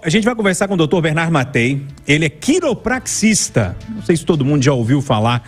a gente vai conversar com o Dr. Bernard Mattei. Ele é quiropraxista. Não sei se todo mundo já ouviu falar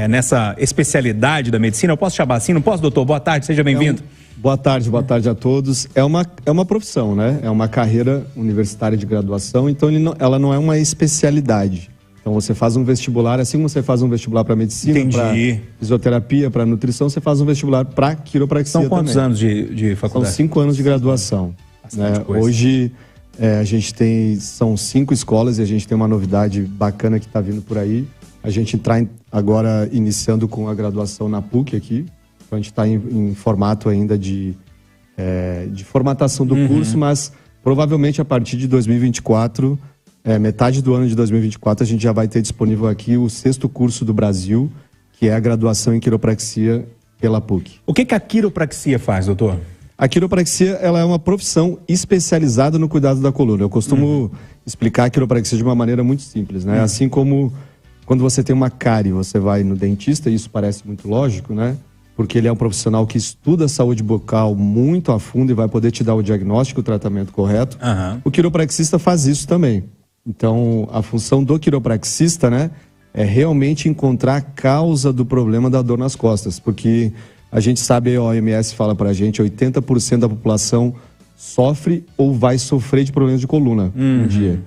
nessa especialidade da medicina. Eu posso chamar assim? Não posso, doutor? Boa tarde, seja bem-vindo. Boa tarde a todos. É uma profissão, né? É uma carreira universitária de graduação, então ela não é uma especialidade. Então você faz um vestibular, assim como você faz um vestibular para medicina, para fisioterapia, para nutrição, você faz um vestibular para quiropraxia também. São quantos anos de faculdade? São 5 anos de graduação. Né? Hoje a gente são 5 escolas e a gente tem uma novidade bacana que está vindo por aí. A gente está agora iniciando com a graduação na PUC aqui. A gente está em formato ainda de formatação do curso, mas provavelmente a partir de 2024, metade do ano de 2024, a gente já vai ter disponível aqui o 6º curso do Brasil, que é a graduação em quiropraxia pela PUC. O que a quiropraxia faz, doutor? A quiropraxia ela é uma profissão especializada no cuidado da coluna. Eu costumo explicar a quiropraxia de uma maneira muito simples, né? Assim como quando você tem uma cárie, você vai no dentista, e isso parece muito lógico, né? Porque ele é um profissional que estuda a saúde bucal muito a fundo e vai poder te dar o diagnóstico, o tratamento correto. O quiropraxista faz isso também. Então, a função do quiropraxista, né, é realmente encontrar a causa do problema da dor nas costas, porque a gente sabe, a OMS fala pra gente, 80% da população sofre ou vai sofrer de problemas de coluna um dia.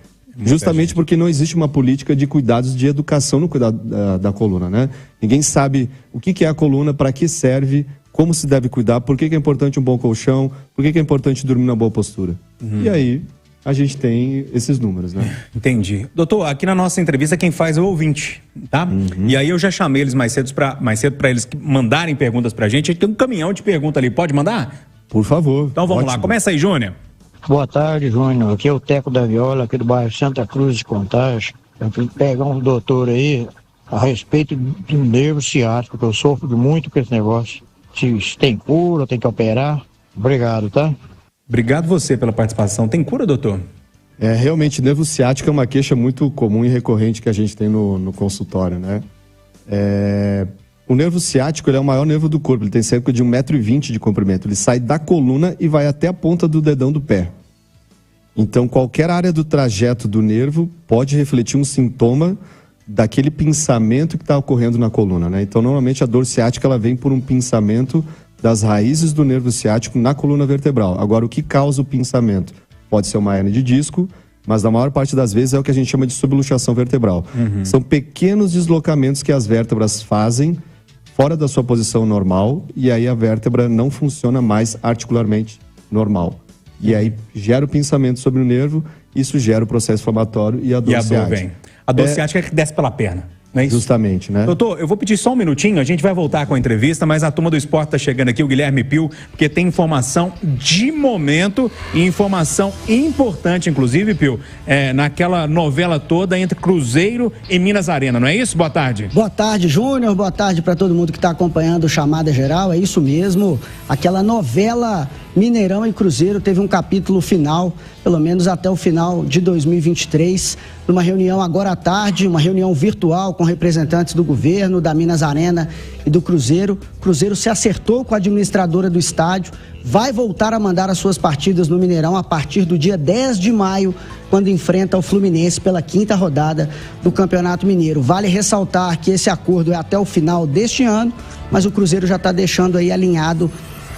Justamente porque não existe uma política de cuidados de educação no cuidado da coluna, né? Ninguém sabe o que é a coluna, para que serve, como se deve cuidar, por que é importante um bom colchão, por que é importante dormir na boa postura. E aí a gente tem esses números, né? Entendi. Doutor, aqui na nossa entrevista quem faz é o ouvinte, tá? E aí eu já chamei eles mais cedo para eles mandarem perguntas pra gente. A gente tem um caminhão de perguntas ali, pode mandar? Por favor. Então vamos lá, começa aí, Júnior. Boa tarde, Júnior. Aqui é o Teco da Viola, aqui do bairro Santa Cruz de Contagem. Eu fui pegar um doutor aí a respeito do nervo ciático, que eu sofro muito com esse negócio. Se tem cura, tem que operar. Obrigado, tá? Obrigado você pela participação. Tem cura, doutor? Realmente, nervo ciático é uma queixa muito comum e recorrente que a gente tem no consultório, né? O nervo ciático ele é o maior nervo do corpo, ele tem cerca de 1,20 m de comprimento. Ele sai da coluna e vai até a ponta do dedão do pé. Então, qualquer área do trajeto do nervo pode refletir um sintoma daquele pinçamento que está ocorrendo na coluna, né? Então, normalmente, a dor ciática ela vem por um pinçamento das raízes do nervo ciático na coluna vertebral. Agora, o que causa o pinçamento? Pode ser uma hernia de disco, mas na maior parte das vezes é o que a gente chama de subluxação vertebral. São pequenos deslocamentos que as vértebras fazem fora da sua posição normal, e aí a vértebra não funciona mais articularmente normal. E aí gera o pinçamento sobre o nervo, isso gera o processo inflamatório e a dor ciática. A dor ciática é que desce pela perna. Não é isso? Justamente, né? Doutor, eu vou pedir só um minutinho, a gente vai voltar com a entrevista, mas a turma do esporte está chegando aqui, o Guilherme Pio, porque tem informação de momento e informação importante, inclusive, Pio, naquela novela toda entre Cruzeiro e Minas Arena, não é isso? Boa tarde. Boa tarde, Júnior, boa tarde para todo mundo que está acompanhando o Chamada Geral, é isso mesmo, aquela novela Mineirão e Cruzeiro teve um capítulo final, pelo menos até o final de 2023, numa reunião agora à tarde, uma reunião virtual com representantes do governo, da Minas Arena e do Cruzeiro. O Cruzeiro se acertou com a administradora do estádio, vai voltar a mandar as suas partidas no Mineirão a partir do dia 10 de maio, quando enfrenta o Fluminense pela 5ª rodada do Campeonato Mineiro. Vale ressaltar que esse acordo é até o final deste ano, mas o Cruzeiro já está deixando aí alinhado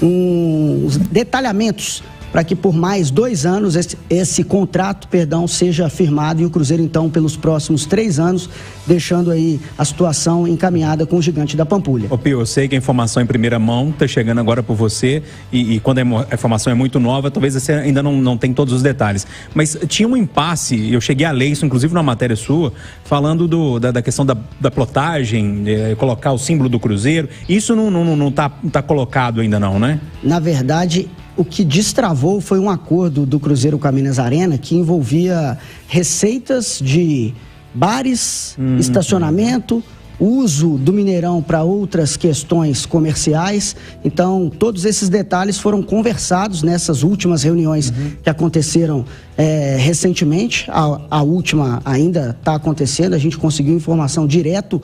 uns detalhamentos para que por mais 2 anos esse contrato, seja firmado, e o Cruzeiro então pelos próximos 3 anos, deixando aí a situação encaminhada com o Gigante da Pampulha. Ô Pio, eu sei que a informação em primeira mão está chegando agora por você e quando a informação é muito nova, talvez você ainda não tem todos os detalhes, mas tinha um impasse, eu cheguei a ler isso inclusive numa matéria sua, falando da questão da plotagem, colocar o símbolo do Cruzeiro, isso não tá colocado ainda não, né? Na verdade, o que destravou foi um acordo do Cruzeiro com a Minas Arena que envolvia receitas de bares, estacionamento, uso do Mineirão para outras questões comerciais. Então, todos esses detalhes foram conversados nessas últimas reuniões que aconteceram recentemente. A última ainda está acontecendo, a gente conseguiu informação direto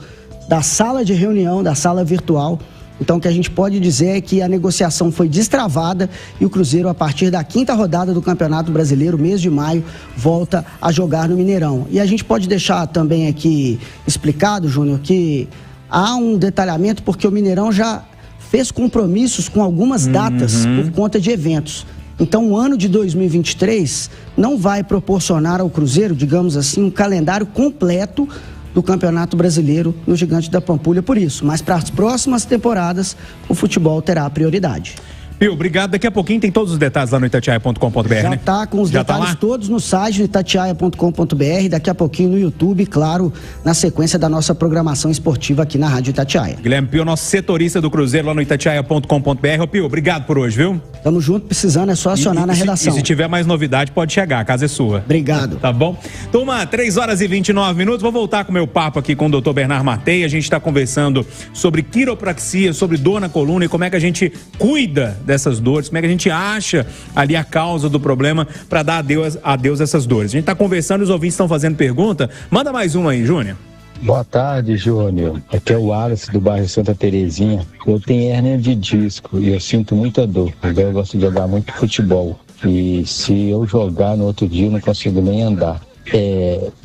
da sala de reunião, da sala virtual, Então o que a gente pode dizer é que a negociação foi destravada e o Cruzeiro, a partir da 5ª rodada do Campeonato Brasileiro, mês de maio, volta a jogar no Mineirão. E a gente pode deixar também aqui explicado, Júnior, que há um detalhamento porque o Mineirão já fez compromissos com algumas datas por conta de eventos. Então, o ano de 2023 não vai proporcionar ao Cruzeiro, digamos assim, um calendário completo do Campeonato Brasileiro no Gigante da Pampulha por isso. Mas para as próximas temporadas, o futebol terá prioridade. Pio, obrigado. Daqui a pouquinho tem todos os detalhes lá no itatiaia.com.br, né? Já está com os detalhes todos no site no itatiaia.com.br, daqui a pouquinho no YouTube, claro, na sequência da nossa programação esportiva aqui na Rádio Itatiaia. Guilherme Pio, nosso setorista do Cruzeiro lá no itatiaia.com.br. Ô Pio, obrigado por hoje, viu? Tamo junto, precisando, é só acionar na redação. E se tiver mais novidade, pode chegar, a casa é sua. Obrigado. Tá bom? Turma, 3h29. Vou voltar com o meu papo aqui com o Dr. Bernardo Martei. A gente está conversando sobre quiropraxia, sobre dor na coluna e como é que a gente cuida dessas dores, como é que a gente acha ali a causa do problema para dar adeus a essas dores. A gente está conversando e os ouvintes estão fazendo pergunta. Manda mais uma aí, Júnior. Boa tarde, Júnior. Aqui é o Wallace do bairro Santa Terezinha. Eu tenho hérnia de disco e eu sinto muita dor. Eu gosto de jogar muito futebol. E se eu jogar no outro dia, eu não consigo nem andar.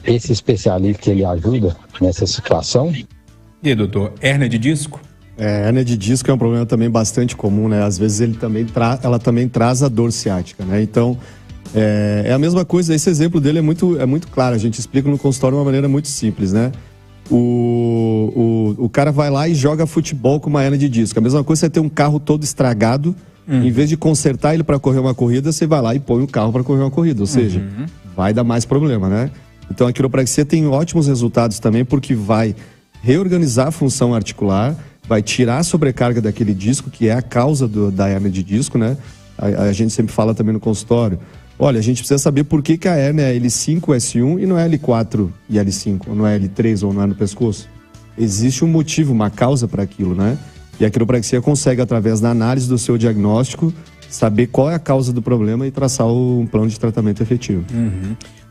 Esse especialista, ele ajuda nessa situação? E aí, doutor, hérnia de disco? Hérnia de disco é um problema também bastante comum, né? Às vezes ela também traz a dor ciática, né? Então, é a mesma coisa. Esse exemplo dele é muito claro. A gente explica no consultório de uma maneira muito simples, né? O cara vai lá e joga futebol com uma hérnia de disco. A mesma coisa você ter um carro todo estragado, em vez de consertar ele para correr uma corrida, você vai lá e põe o carro para correr uma corrida. Ou seja, vai dar mais problema, né? Então a quiropraxia tem ótimos resultados também, porque vai reorganizar a função articular, vai tirar a sobrecarga daquele disco, que é a causa da hérnia de disco, né? A gente sempre fala também no consultório, olha, a gente precisa saber por que a hérnia é L5, S1 e não é L4 e L5, ou não é L3 ou não é no pescoço. Existe um motivo, uma causa para aquilo, né? E a quiropraxia consegue, através da análise do seu diagnóstico, saber qual é a causa do problema e traçar um plano de tratamento efetivo.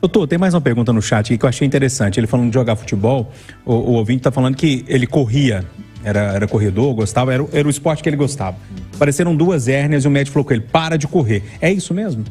Doutor, tem mais uma pergunta no chat aqui que eu achei interessante. Ele falando de jogar futebol, o ouvinte está falando que ele corria, era corredor, gostava, era o esporte que ele gostava. Apareceram 2 hérnias e o médico falou com ele, para de correr. É isso mesmo?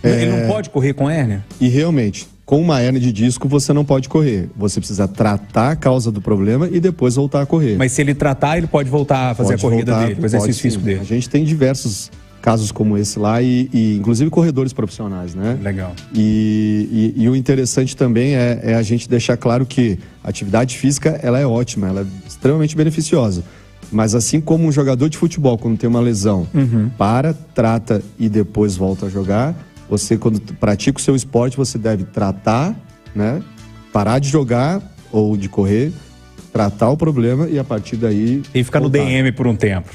Ele não pode correr com hérnia? E realmente, com uma hérnia de disco você não pode correr. Você precisa tratar a causa do problema e depois voltar a correr. Mas se ele tratar, ele pode voltar a fazer a corrida dele, o exercício físico dele. A gente tem diversos casos como esse lá e inclusive corredores profissionais, né? Legal. E o interessante também é a gente deixar claro que a atividade física, ela é ótima, ela é extremamente beneficiosa. Mas assim como um jogador de futebol, quando tem uma lesão, trata e depois volta a jogar, você, quando pratica o seu esporte, você deve tratar, né? Parar de jogar ou de correr, tratar o problema e a partir daí... E ficar voltar no DM por um tempo.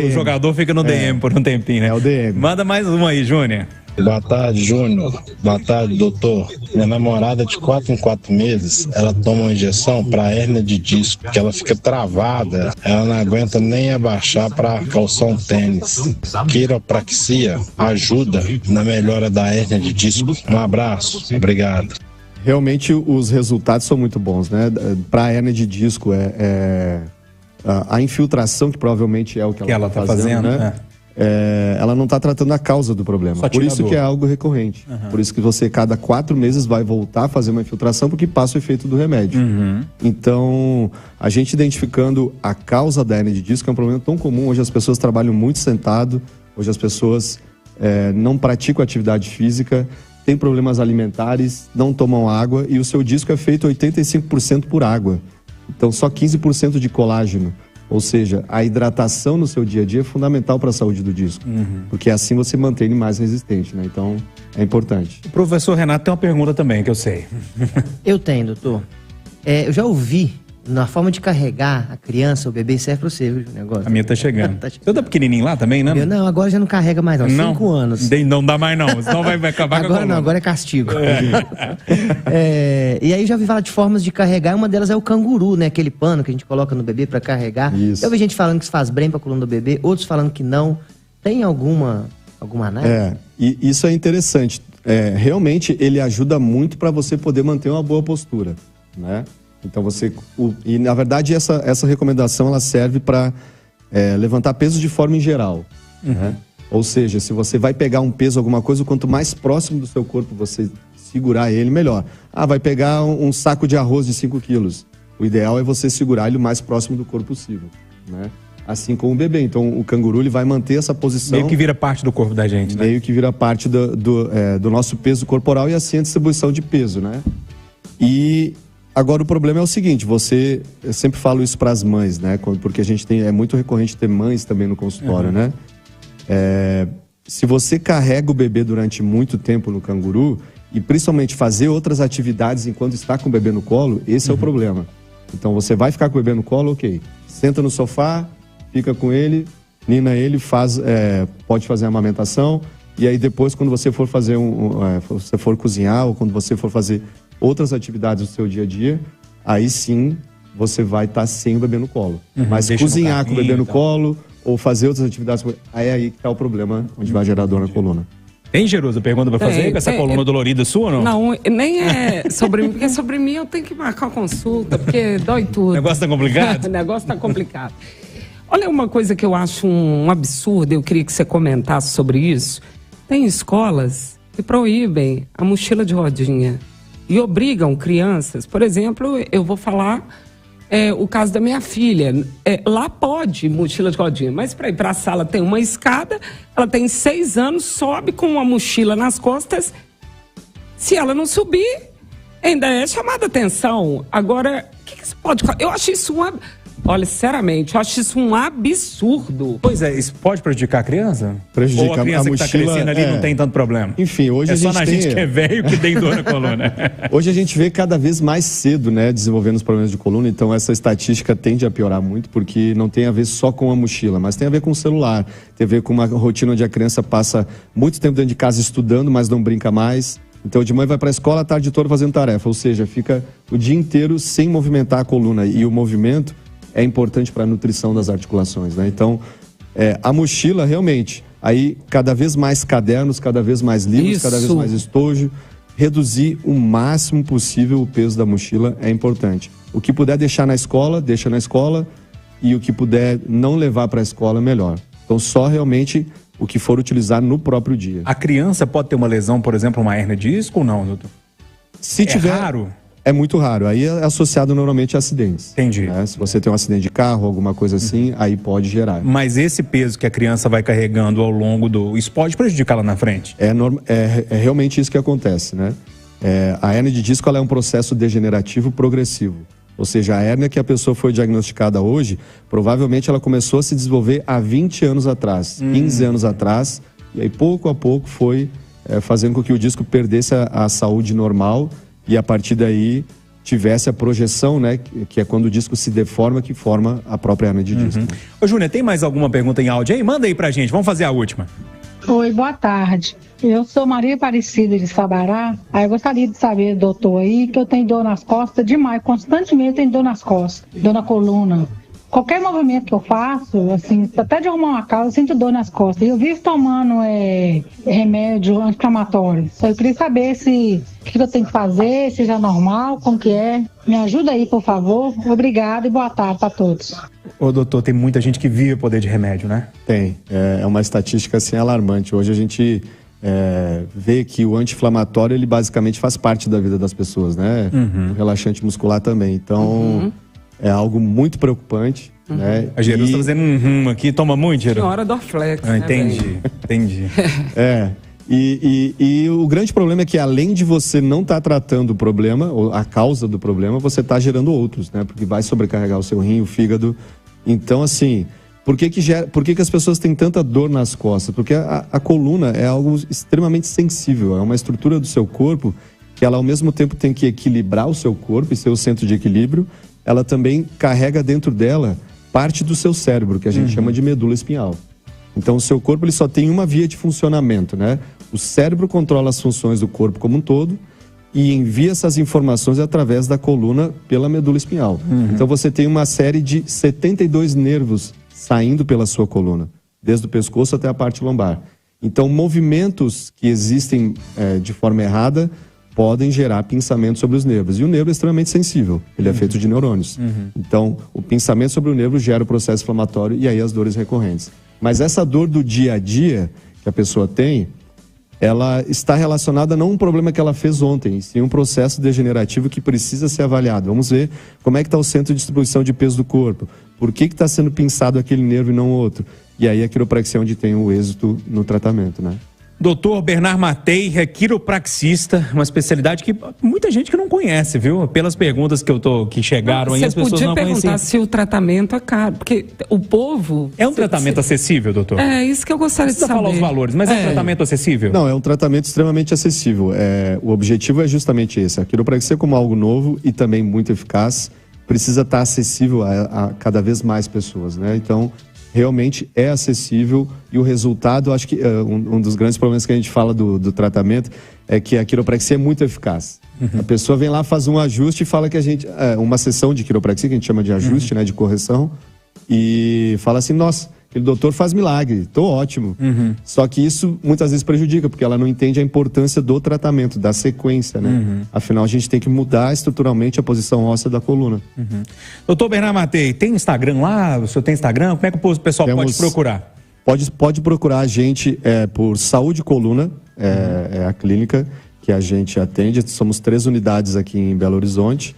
O jogador fica no DM por um tempinho, né? É o DM. Manda mais uma aí, Júnior. Boa tarde, Júnior. Boa tarde, doutor. Minha namorada, de 4 em 4 meses, ela toma uma injeção para hérnia de disco, que ela fica travada. Ela não aguenta nem abaixar para calçar um tênis. Quiropraxia ajuda na melhora da hérnia de disco. Um abraço. Obrigado. Realmente os resultados são muito bons, né? Para a hérnia de disco, a infiltração, que provavelmente é o que ela está fazendo, né? Ela não está tratando a causa do problema. Por isso que é algo recorrente. Por isso que você, cada 4 meses, vai voltar a fazer uma infiltração, porque passa o efeito do remédio. Então, a gente identificando a causa da hérnia de disco é um problema tão comum. Hoje as pessoas trabalham muito sentado, hoje as pessoas não praticam atividade física, têm problemas alimentares, não tomam água e o seu disco é feito 85% por água. Então, só 15% de colágeno. Ou seja, a hidratação no seu dia a dia é fundamental para a saúde do disco. Porque assim você mantém ele mais resistente, né? Então, é importante. O professor Renato tem uma pergunta também, que eu sei. Eu tenho, doutor. Eu já ouvi, na forma de carregar a criança, o bebê, serve para você, viu, o negócio. A minha tá chegando. Você tá pequenininho lá também, né? Não, agora já não carrega mais não, 5 anos. Não dá mais não, senão vai acabar agora com a coluna. Não, agora é castigo. E aí já ouvi falar de formas de carregar, uma delas é o canguru, né? Aquele pano que a gente coloca no bebê para carregar. Isso. Eu vi gente falando que isso faz bem para a coluna do bebê, outros falando que não. Tem alguma análise? E isso é interessante. Realmente ele ajuda muito para você poder manter uma boa postura, né? Então e na verdade essa recomendação ela serve para levantar peso de forma em geral. Né? Ou seja, se você vai pegar um peso, alguma coisa, quanto mais próximo do seu corpo você segurar ele, melhor. Vai pegar um saco de arroz de 5 quilos. O ideal é você segurar ele o mais próximo do corpo possível, né? Assim como o bebê. Então, o canguru ele vai manter essa posição... Meio que vira parte do corpo da gente, né? Meio que vira parte do nosso peso corporal e assim a distribuição de peso, né? E agora o problema é o seguinte, eu sempre falo isso para as mães, né? Porque a gente é muito recorrente ter mães também no consultório, né? Se você carrega o bebê durante muito tempo no canguru e principalmente fazer outras atividades enquanto está com o bebê no colo, esse é o problema. Então você vai ficar com o bebê no colo, ok. Senta no sofá, fica com ele, nina ele, pode fazer a amamentação, e aí depois quando você for fazer você for cozinhar ou quando você for fazer outras atividades do seu dia a dia, aí sim você vai estar sem o bebê no colo. Mas cozinhar com o bebê no colo ou fazer outras atividades, aí que está o problema, onde vai gerar dor na coluna. Tem, Jerusa, pergunta pra fazer com essa coluna dolorida sua ou não? Não, nem é sobre mim, porque sobre mim eu tenho que marcar uma consulta, porque dói tudo. O negócio tá complicado? O negócio tá complicado. Olha, uma coisa que eu acho um absurdo, eu queria que você comentasse sobre isso. Tem escolas que proíbem a mochila de rodinha e obrigam crianças, por exemplo, eu vou falar o caso da minha filha. Lá pode mochila de rodinha, mas para ir para a sala tem uma escada, ela tem 6 anos, sobe com uma mochila nas costas. Se ela não subir, ainda é chamada atenção. Agora, o que você pode... Eu acho isso Olha, sinceramente, eu acho isso um absurdo. Pois é, isso pode prejudicar a criança? Prejudica. Ou a criança a que está crescendo ali não tem tanto problema? Enfim, hoje a gente só na gente que é velho que tem dor na coluna. Hoje a gente vê cada vez mais cedo, né, desenvolvendo os problemas de coluna, então essa estatística tende a piorar muito, porque não tem a ver só com a mochila, mas tem a ver com o celular, tem a ver com uma rotina onde a criança passa muito tempo dentro de casa estudando, mas não brinca mais. Então de manhã vai para a escola, a tarde toda fazendo tarefa, ou seja, fica o dia inteiro sem movimentar a coluna, e o movimento é importante para a nutrição das articulações, né? Então, a mochila, realmente, aí cada vez mais cadernos, cada vez mais livros, cada vez mais estojo, reduzir o máximo possível o peso da mochila é importante. O que puder deixar na escola, deixa na escola, e o que puder não levar para a escola, melhor. Então, só realmente o que for utilizar no próprio dia. A criança pode ter uma lesão, por exemplo, uma hérnia de disco ou não, doutor? Se tiver... raro? É muito raro. Aí é associado normalmente a acidentes. Entendi. Né? Se você tem um acidente de carro, alguma coisa assim, aí pode gerar. Mas esse peso que a criança vai carregando ao longo isso pode prejudicar lá na frente? É realmente isso que acontece, né? A hérnia de disco ela é um processo degenerativo progressivo. Ou seja, a hérnia que a pessoa foi diagnosticada hoje, provavelmente ela começou a se desenvolver há 20 anos atrás, 15 anos atrás, e aí pouco a pouco foi fazendo com que o disco perdesse a saúde normal e a partir daí tivesse a projeção, né, que é quando o disco se deforma, que forma a própria hérnia de disco. Ô, Júnior, tem mais alguma pergunta em áudio aí? Manda aí pra gente, vamos fazer a última. Oi, boa tarde. Eu sou Maria Aparecida de Sabará. Aí eu gostaria de saber, doutor, aí, que eu tenho dor nas costas demais, constantemente tenho dor nas costas, dor na coluna. Qualquer movimento que eu faço, assim, até de arrumar uma casa, eu sinto dor nas costas. E eu vivo tomando remédio anti-inflamatório. Só eu queria saber o que eu tenho que fazer, se já é normal, como que é. Me ajuda aí, por favor. Obrigada e boa tarde para todos. Ô, doutor, tem muita gente que vive poder de remédio, né? Tem. É uma estatística, assim, alarmante. Hoje a gente vê que o anti-inflamatório, ele basicamente faz parte da vida das pessoas, né? O relaxante muscular também. Então... É algo muito preocupante, né? A Jerusa tá fazendo aqui, toma muito, Jerusa? Senhora Dorflex, né? Entendi. E o grande problema é que além de você não estar tratando o problema, ou a causa do problema, você está gerando outros, né? Porque vai sobrecarregar o seu rim, o fígado. Então, assim, por que as pessoas têm tanta dor nas costas? Porque a coluna é algo extremamente sensível, é uma estrutura do seu corpo que ela ao mesmo tempo tem que equilibrar o seu corpo e ser o centro de equilíbrio. Ela também carrega dentro dela parte do seu cérebro, que a gente chama de medula espinhal. Então, o seu corpo ele só tem uma via de funcionamento, né? O cérebro controla as funções do corpo como um todo e envia essas informações através da coluna pela medula espinhal. Então, você tem uma série de 72 nervos saindo pela sua coluna, desde o pescoço até a parte lombar. Então, movimentos que existem de forma errada podem gerar pinçamento sobre os nervos. E o nervo é extremamente sensível, ele é feito de neurônios. Então, o pinçamento sobre o nervo gera o processo inflamatório e aí as dores recorrentes. Mas essa dor do dia a dia que a pessoa tem, ela está relacionada não a um problema que ela fez ontem, e sim um processo degenerativo que precisa ser avaliado. Vamos ver como é que está o centro de distribuição de peso do corpo, por que está sendo pinçado aquele nervo e não outro. E aí a quiropraxia é onde tem o êxito no tratamento, né? Doutor Bernard Matei é quiropraxista, uma especialidade que muita gente que não conhece, viu? Pelas perguntas que chegaram aí, as pessoas não conhecem. Você podia perguntar se o tratamento é caro, porque o povo... É um tratamento acessível, doutor? É, isso que eu gostaria de saber. Não precisa falar os valores, mas é um tratamento acessível? Não, é um tratamento extremamente acessível. O objetivo é justamente esse, a quiropraxia como algo novo e também muito eficaz, precisa estar acessível a cada vez mais pessoas, né? Então, realmente é acessível e o resultado, acho que um dos grandes problemas que a gente fala do tratamento é que a quiropraxia é muito eficaz. A pessoa vem lá, faz um ajuste e fala que a gente... uma sessão de quiropraxia, que a gente chama de ajuste, né, de correção, e fala assim, nossa, aquele doutor faz milagre, tô ótimo. Só que isso muitas vezes prejudica, porque ela não entende a importância do tratamento, da sequência, né? Afinal, a gente tem que mudar estruturalmente a posição óssea da coluna. Doutor Bernard Matei, tem Instagram lá? O senhor tem Instagram? Como é que o pessoal pode procurar? Pode procurar a gente por Saúde Coluna, é a clínica que a gente atende. Somos 3 unidades aqui em Belo Horizonte.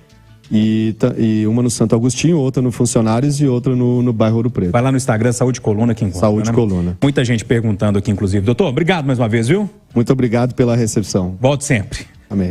E uma no Santo Agostinho, outra no Funcionários e outra no bairro Ouro Preto. Vai lá no Instagram, Saúde Coluna, que encontra. Saúde Coluna. Muita gente perguntando aqui, inclusive. Doutor, obrigado mais uma vez, viu? Muito obrigado pela recepção. Volte sempre. Amém.